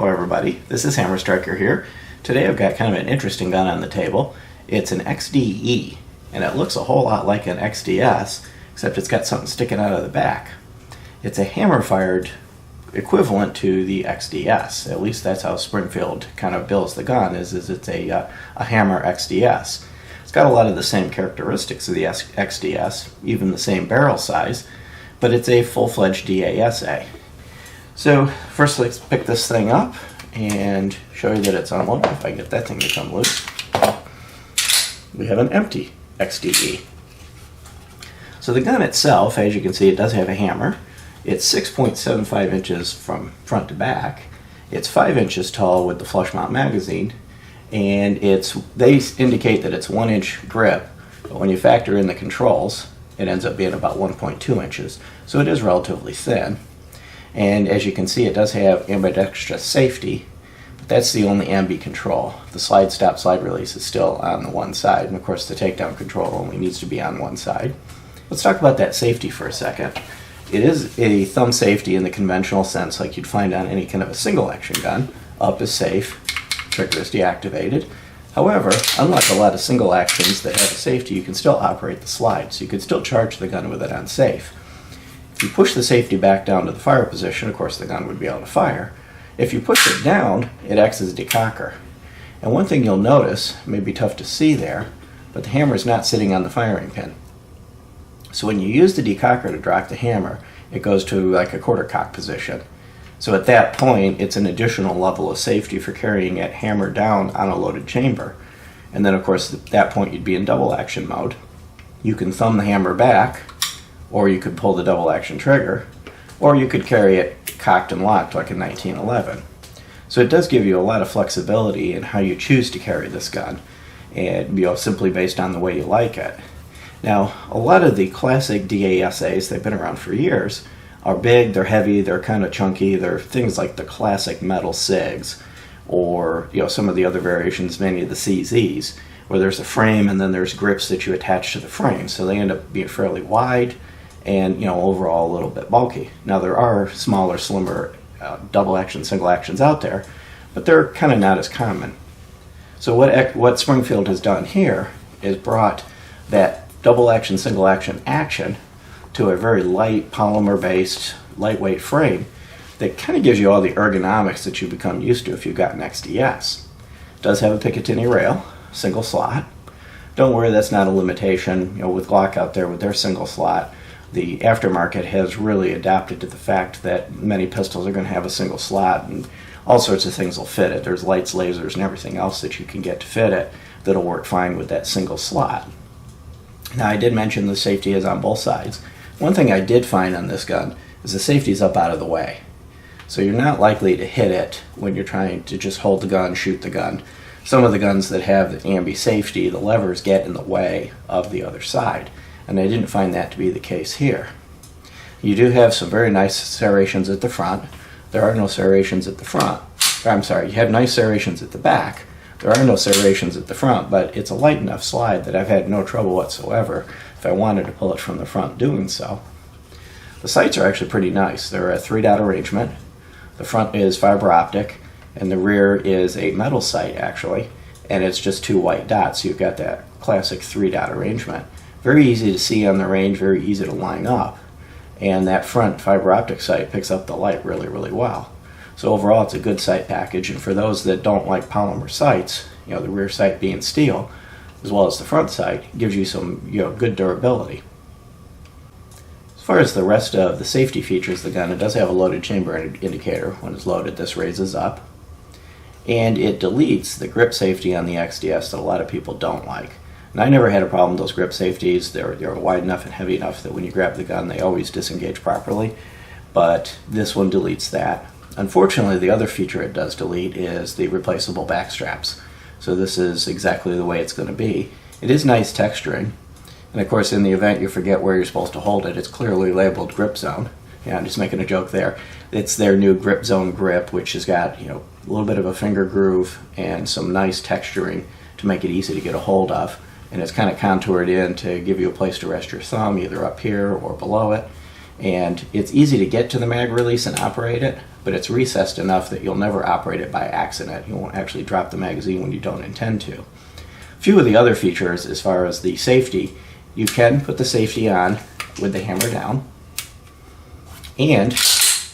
Hello everybody, this is Hammer Striker here. Today I've got kind of an interesting gun on the table. It's an XDe, and it looks a whole lot like an XDS, except it's got something sticking out of the back. It's a hammer-fired equivalent to the XDS. At least that's how Springfield kind of bills the gun, is it's a hammer XDS. It's got a lot of the same characteristics of the XDS, even the same barrel size, but it's a full-fledged DASA. So first let's pick this thing up and show you that it's unloaded. If I get that thing to come loose, we have an empty XDe. So the gun itself, as you can see, it does have a hammer. It's 6.75 inches from front to back. It's 5 inches tall with the flush mount magazine, and they indicate that it's 1 inch grip, but when you factor in the controls, it ends up being about 1.2 inches. So it is relatively thin. And as you can see, it does have ambidextrous safety, but that's the only ambi control. The slide stop, slide release is still on the one side, and of course the takedown control only needs to be on one side. Let's talk about that safety for a second. It is a thumb safety in the conventional sense, like you'd find on any kind of a single action gun. Up is safe, trigger is deactivated. However, unlike a lot of single actions that have a safety, you can still operate the slide, so you could still charge the gun with it on safe. If you push the safety back down to the fire position, of course the gun would be able to fire. If you push it down, it acts as a decocker. And one thing you'll notice, it may be tough to see there, but the hammer is not sitting on the firing pin. So when you use the decocker to drop the hammer, it goes to like a quarter cock position. So at that point, it's an additional level of safety for carrying it hammer down on a loaded chamber. And then of course at that point you'd be in double action mode. You can thumb the hammer back, or you could pull the double action trigger, or you could carry it cocked and locked like a 1911. So it does give you a lot of flexibility in how you choose to carry this gun, and simply based on the way you like it. Now, a lot of the classic DASAs, they've been around for years, are big, they're heavy, they're kind of chunky. They're things like the classic metal SIGs, or some of the other variations, many of the CZs, where there's a frame and then there's grips that you attach to the frame. So they end up being fairly wide and overall a little bit bulky. Now there are smaller, slimmer double action, single actions out there, but they're kind of not as common. So what Springfield has done here is brought that double action, single action to a very light polymer-based, lightweight frame that kind of gives you all the ergonomics that you become used to if you've got an XDS. It does have a Picatinny rail, single slot. Don't worry, that's not a limitation. With Glock out there with their single slot, the aftermarket has really adapted to the fact that many pistols are going to have a single slot, and all sorts of things will fit it. There's lights, lasers, and everything else that you can get to fit it that'll work fine with that single slot. Now, I did mention the safety is on both sides. One thing I did find on this gun is the safety is up out of the way. So you're not likely to hit it when you're trying to just hold the gun, shoot the gun. Some of the guns that have the ambi safety, the levers get in the way of the other side. And I didn't find that to be the case here. You do have some very nice serrations at the front. There are no serrations at the front. I'm sorry, you have nice serrations at the back. There are no serrations at the front, but it's a light enough slide that I've had no trouble whatsoever if I wanted to pull it from the front doing so. The sights are actually pretty nice. They're a 3-dot arrangement. The front is fiber optic, and the rear is a metal sight actually, and it's just 2 white dots, so you've got that classic 3-dot arrangement. Very easy to see on the range, very easy to line up, and that front fiber optic sight picks up the light really, really well. So overall it's a good sight package, and for those that don't like polymer sights, the rear sight being steel, as well as the front sight, gives you some good durability. As far as the rest of the safety features of the gun, it does have a loaded chamber indicator. When it's loaded, this raises up, and it deletes the grip safety on the XDS that a lot of people don't like. And I never had a problem with those grip safeties. They're wide enough and heavy enough that when you grab the gun, they always disengage properly, but this one deletes that. Unfortunately, the other feature it does delete is the replaceable back straps. So this is exactly the way it's going to be. It is nice texturing, and of course in the event you forget where you're supposed to hold it, it's clearly labeled grip zone. Yeah, I'm just making a joke there. It's their new grip zone grip, which has got a little bit of a finger groove and some nice texturing to make it easy to get a hold of. And it's kind of contoured in to give you a place to rest your thumb, either up here or below it. And it's easy to get to the mag release and operate it, but it's recessed enough that you'll never operate it by accident. You won't actually drop the magazine when you don't intend to. A few of the other features as far as the safety, you can put the safety on with the hammer down, and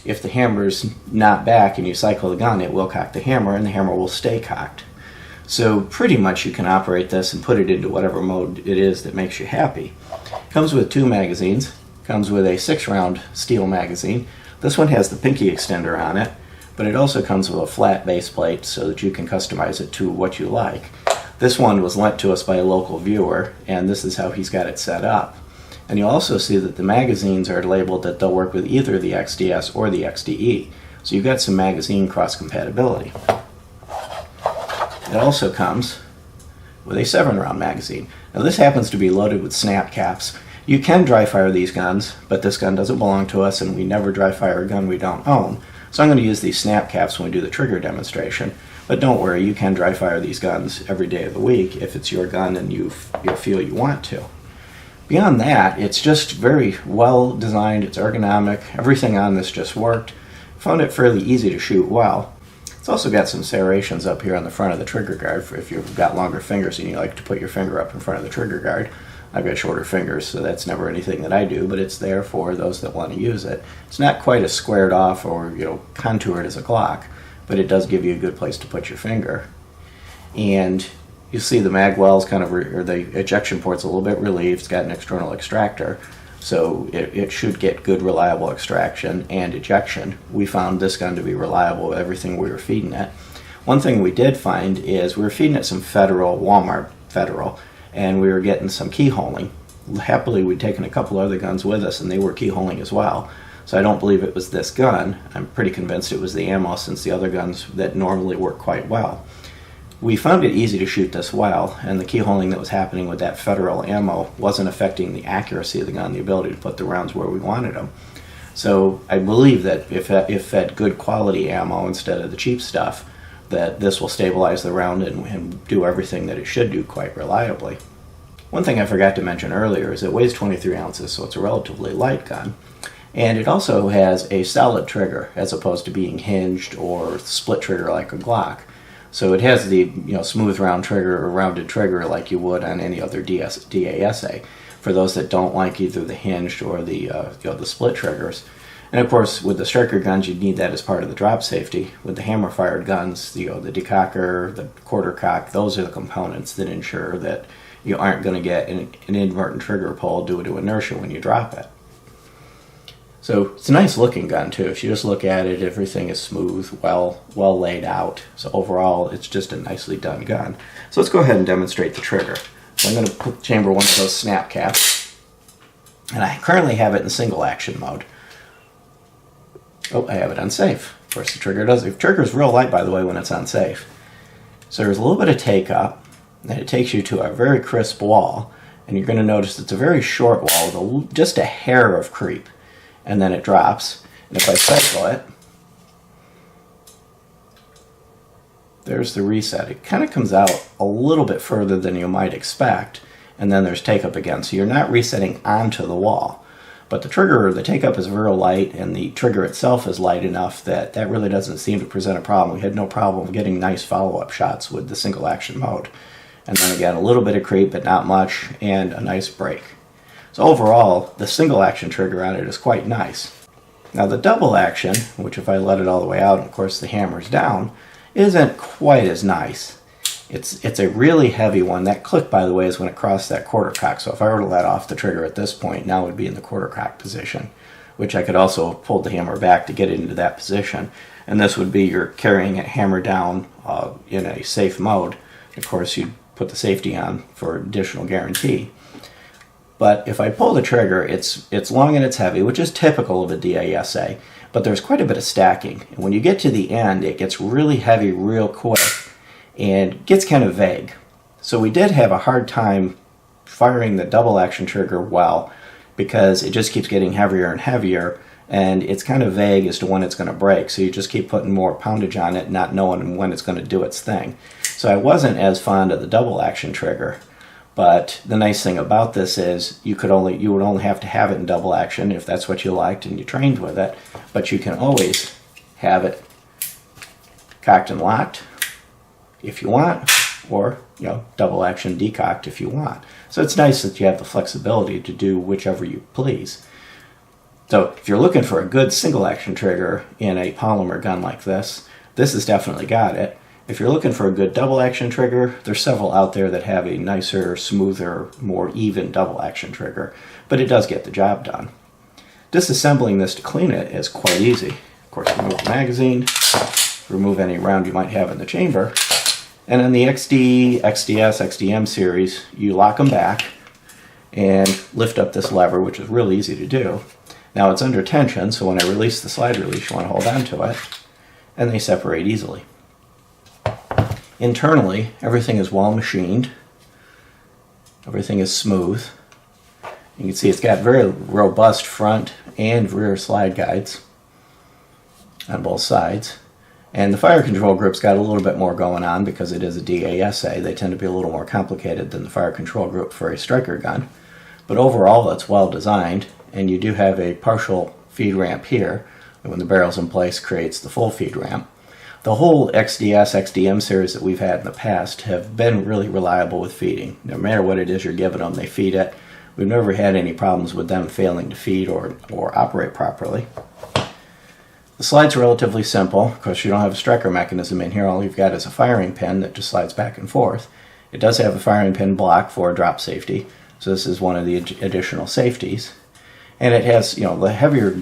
if the hammer's not back and you cycle the gun, it will cock the hammer and the hammer will stay cocked. So pretty much you can operate this and put it into whatever mode it is that makes you happy. Comes with 2 magazines, comes with a 6-round steel magazine. This one has the pinky extender on it, but it also comes with a flat base plate so that you can customize it to what you like. This one was lent to us by a local viewer, and this is how he's got it set up. And you'll also see that the magazines are labeled that they'll work with either the XDS or the XDE. So you've got some magazine cross-compatibility. It also comes with a 7-round magazine. Now this happens to be loaded with snap caps. You can dry fire these guns, but this gun doesn't belong to us and we never dry fire a gun we don't own. So I'm going to use these snap caps when we do the trigger demonstration. But don't worry, you can dry fire these guns every day of the week if it's your gun and you feel you want to. Beyond that, it's just very well designed, it's ergonomic, everything on this just worked. Found it fairly easy to shoot well. It's also got some serrations up here on the front of the trigger guard for if you've got longer fingers and you like to put your finger up in front of the trigger guard. I've got shorter fingers, so that's never anything that I do, but it's there for those that want to use it. It's not quite as squared off or contoured as a Glock, but it does give you a good place to put your finger. And you see the Magwell's or the ejection port's a little bit relieved. It's got an external extractor, so it should get good reliable extraction and ejection. We found this gun to be reliable with everything we were feeding it. One thing we did find is we were feeding it some Walmart Federal, and we were getting some keyholing. Happily, we'd taken a couple other guns with us and they were keyholing as well. So I don't believe it was this gun. I'm pretty convinced it was the ammo, since the other guns that normally work quite well. We found it easy to shoot this well, and the keyholing that was happening with that Federal ammo wasn't affecting the accuracy of the gun, the ability to put the rounds where we wanted them. So I believe that if fed good quality ammo instead of the cheap stuff, that this will stabilize the round and do everything that it should do quite reliably. One thing I forgot to mention earlier is it weighs 23 ounces, so it's a relatively light gun. And it also has a solid trigger as opposed to being hinged or split trigger like a Glock. So it has the smooth round trigger or rounded trigger like you would on any other DASA. For those that don't like either the hinged or the split triggers. And of course, with the striker guns, you'd need that as part of the drop safety. With the hammer-fired guns, the Decocker, the quarter cock, those are the components that ensure that you aren't going to get an inadvertent trigger pull due to inertia when you drop it. So it's a nice looking gun too. If you just look at it, everything is smooth, well laid out. So overall, it's just a nicely done gun. So let's go ahead and demonstrate the trigger. So I'm going to chamber one of those snap caps, and I currently have it in single action mode. Oh, I have it on safe. Of course, the trigger is real light, by the way, when it's on safe. So there's a little bit of take up, and it takes you to a very crisp wall, and you're going to notice it's a very short wall with just a hair of creep, and then it drops. And if I cycle it, there's the reset. It kind of comes out a little bit further than you might expect, and then there's take up again. So you're not resetting onto the wall. But the take-up is very light, and the trigger itself is light enough that really doesn't seem to present a problem. We had no problem getting nice follow-up shots with the single-action mode. And then again, a little bit of creep, but not much, and a nice break. So overall, the single-action trigger on it is quite nice. Now the double action, which if I let it all the way out, and of course the hammer's down, isn't quite as nice. It's a really heavy one. That click, by the way, is when it crossed that quarter cock. So if I were to let off the trigger at this point, now it would be in the quarter cock position, which I could also have pulled the hammer back to get it into that position. And this would be you're carrying it hammer down in a safe mode. Of course, you'd put the safety on for additional guarantee. But if I pull the trigger, it's long and it's heavy, which is typical of a DASA, but there's quite a bit of stacking. And when you get to the end, it gets really heavy real quick and gets kind of vague. So we did have a hard time firing the double action trigger well, because it just keeps getting heavier and heavier, and it's kind of vague as to when it's going to break. So you just keep putting more poundage on it, not knowing when it's going to do its thing. So I wasn't as fond of the double action trigger. But the nice thing about this is you would only have to have it in double action if that's what you liked and you trained with it. But you can always have it cocked and locked if you want, or double action decocked if you want. So it's nice that you have the flexibility to do whichever you please. So if you're looking for a good single action trigger in a polymer gun like this, this has definitely got it. If you're looking for a good double action trigger, there's several out there that have a nicer, smoother, more even double action trigger, but it does get the job done. Disassembling this to clean it is quite easy. Of course, remove the magazine, remove any round you might have in the chamber, and in the XD, XDS, XDM series, you lock them back and lift up this lever, which is real easy to do. Now it's under tension, so when I release the slide release, you want to hold on to it, and they separate easily. Internally, everything is well machined. Everything is smooth. You can see it's got very robust front and rear slide guides on both sides. And the fire control group's got a little bit more going on because it is a DASA. They tend to be a little more complicated than the fire control group for a striker gun. But overall, it's well designed, and you do have a partial feed ramp here, and when the barrel's in place, creates the full feed ramp. The whole XDS, XDM series that we've had in the past have been really reliable with feeding. No matter what it is you're giving them, they feed it. We've never had any problems with them failing to feed or operate properly. The slide's relatively simple. Of course, you don't have a striker mechanism in here. All you've got is a firing pin that just slides back and forth. It does have a firing pin block for drop safety, so this is one of the additional safeties. And it has, the heavier,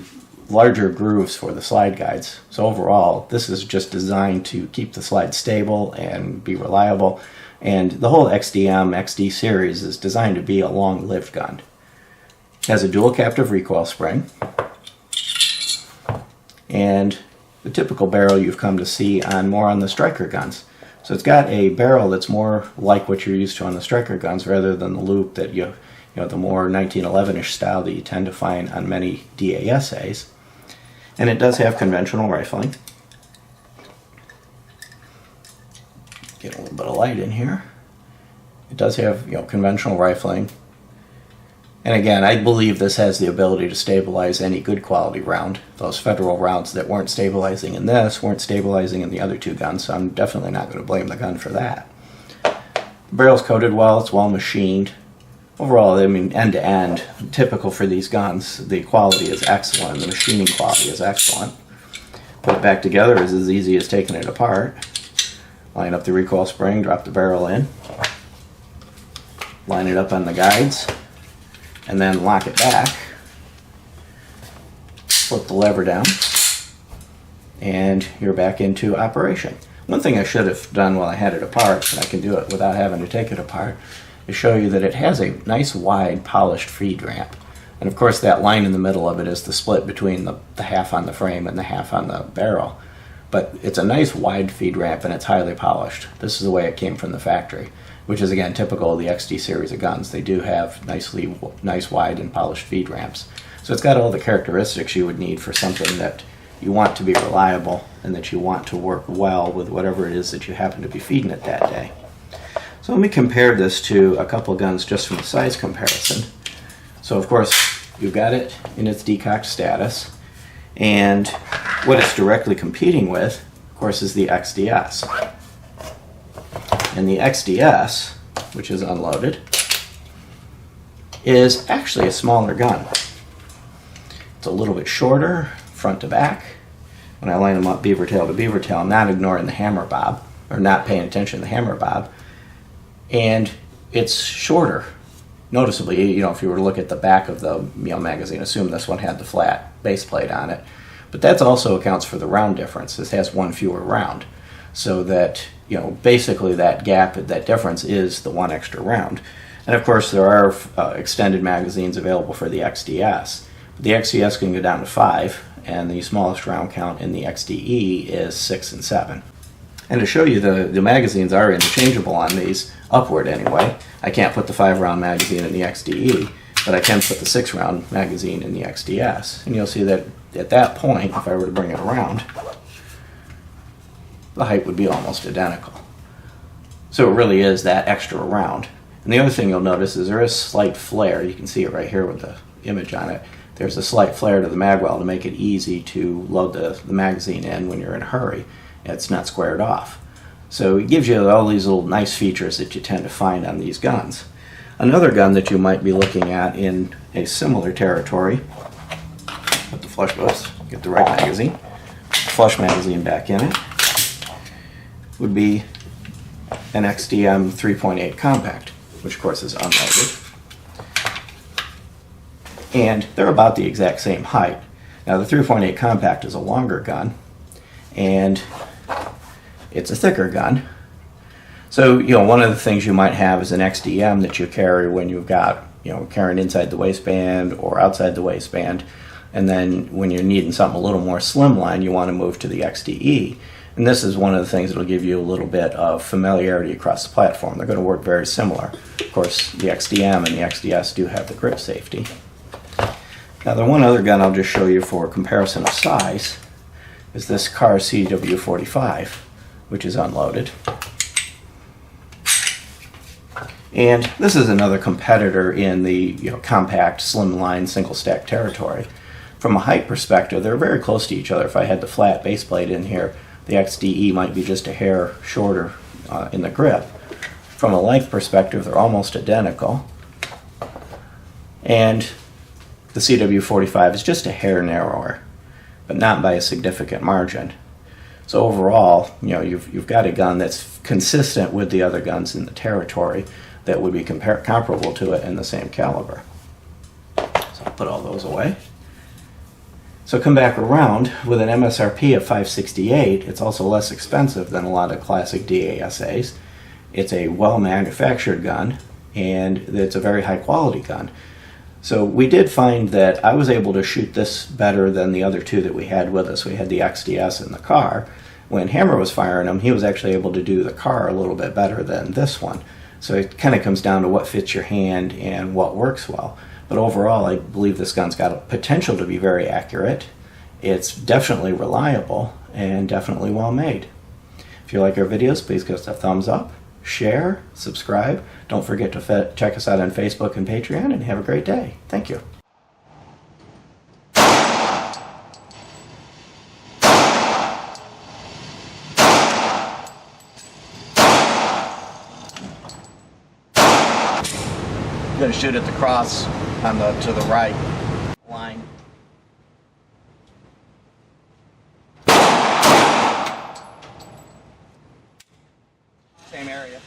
larger grooves for the slide guides. So overall, this is just designed to keep the slide stable and be reliable. And the whole XDM, XD series is designed to be a long-lived gun. It has a dual captive recoil spring, and the typical barrel you've come to see more on the striker guns. So it's got a barrel that's more like what you're used to on the striker guns rather than the loop that the more 1911-ish style that you tend to find on many DASAs. And it does have conventional rifling. Get a little bit of light in here. It does have conventional rifling. And again, I believe this has the ability to stabilize any good quality round. Those federal rounds that weren't stabilizing in this weren't stabilizing in the other two guns, so I'm definitely not going to blame the gun for that. The barrel's coated well, it's well machined. Overall, end to end, typical for these guns, the quality is excellent, the machining quality is excellent. Put it back together is as easy as taking it apart. Line up the recoil spring, drop the barrel in, line it up on the guides, and then lock it back. Flip the lever down, and you're back into operation. One thing I should have done while I had it apart, and I can do it without having to take it apart, is show you that it has a nice wide polished feed ramp. And of course that line in the middle of it is the split between the half on the frame and the half on the barrel. But it's a nice wide feed ramp and it's highly polished. This is the way it came from the factory, which is again typical of the XD series of guns. They do have nice wide and polished feed ramps. So it's got all the characteristics you would need for something that you want to be reliable and that you want to work well with whatever it is that you happen to be feeding it that day. So let me compare this to a couple guns just from a size comparison. So of course you've got it in its decocked status, and what it's directly competing with, of course, is the XDS. And the XDS, which is unloaded, is actually a smaller gun. It's a little bit shorter, front to back. When I line them up beaver tail to beaver tail, I'm not ignoring the hammer bob, or not paying attention to the hammer bob. And it's shorter, noticeably. If you were to look at the back of the magazine, assume this one had the flat base plate on it. But that also accounts for the round difference. This has one fewer round. So that, basically that gap, that difference is the one extra round. And of course there are extended magazines available for the XDS. The XDS can go down to 5, and the smallest round count in the XDE is 6 and 7. And to show you the magazines are interchangeable on these, upward anyway. I can't put the 5-round magazine in the XDE, but I can put the 6-round magazine in the XDS. And you'll see that at that point, if I were to bring it around, the height would be almost identical. So it really is that extra round. And the other thing you'll notice is there is slight flare. You can see it right here with the image on it. There's a slight flare to the magwell to make it easy to load the magazine in when you're in a hurry. It's not squared off. So it gives you all these little nice features that you tend to find on these guns. Another gun that you might be looking at in a similar territory, put the flush books, get the right magazine, flush magazine back in it, would be an XDM 3.8 compact, which of course is unloaded. And they're about the exact same height. Now the 3.8 compact is a longer gun, and it's a thicker gun. So, one of the things you might have is an XDM that you carry when you've got, carrying inside the waistband or outside the waistband. And then when you're needing something a little more slimline, you want to move to the XDE. And this is one of the things that will give you a little bit of familiarity across the platform. They're going to work very similar. Of course, the XDM and the XDS do have the grip safety. Now, the one other gun I'll just show you for comparison of size is this Car CW45, which is unloaded. And this is another competitor in the compact, slimline, single stack territory. From a height perspective, they're very close to each other. If I had the flat base plate in here, the XDE might be just a hair shorter in the grip. From a length perspective, they're almost identical. And the CW45 is just a hair narrower, but not by a significant margin. So overall, you've got a gun that's consistent with the other guns in the territory that would be comparable to it in the same caliber. So I'll put all those away. So come back around with an MSRP of $568. It's also less expensive than a lot of classic DASAs. It's a well-manufactured gun, and it's a very high-quality gun. So we did find that I was able to shoot this better than the other two that we had with us. We had the XDS in the car. When Hammer was firing them, he was actually able to do the car a little bit better than this one. So it kind of comes down to what fits your hand and what works well. But overall, I believe this gun's got a potential to be very accurate. It's definitely reliable and definitely well made. If you like our videos, please give us a thumbs up, share, subscribe. Don't forget to check us out on Facebook and Patreon, and have a great day. Thank you. I'm going to shoot at the cross on to the right line. Same area.